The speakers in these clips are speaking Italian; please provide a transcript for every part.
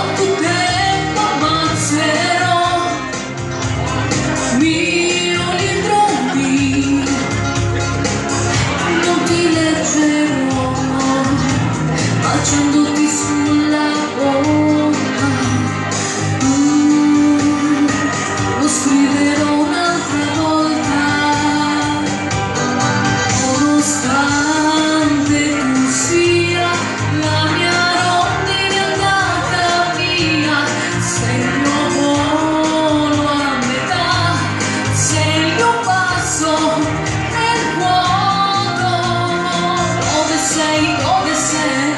quanto tempo avanzerò, mio libro qui, non ti leggerò, baciandoti sulla bocca, lo scriverò un'altra volta, nonostante tu sia la mia rondine andata via, sei il mio volo a metà, sei il mio passo nel vuoto. Dove sei, dove sei?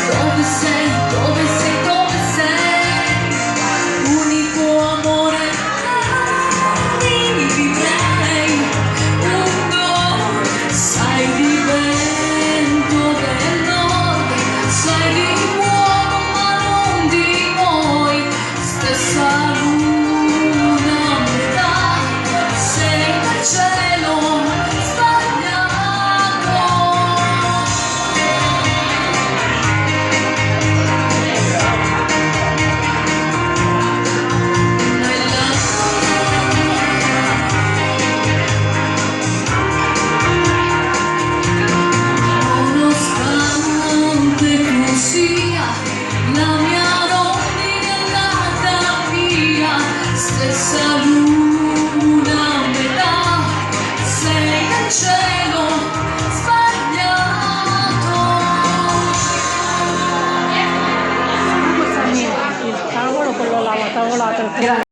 Dove sei, dove sei, dove sei? Unico amore mi vivrei, sai di vento del nord, sai di uomo ma non di noi, stessa luna a metà, sei nel cielo sbagliato. Nonostante tu sia la mia rondine andata via, stessa luna a metà, sei nel cielo sbagliato. Il tavolo, quello là, la tavolata, il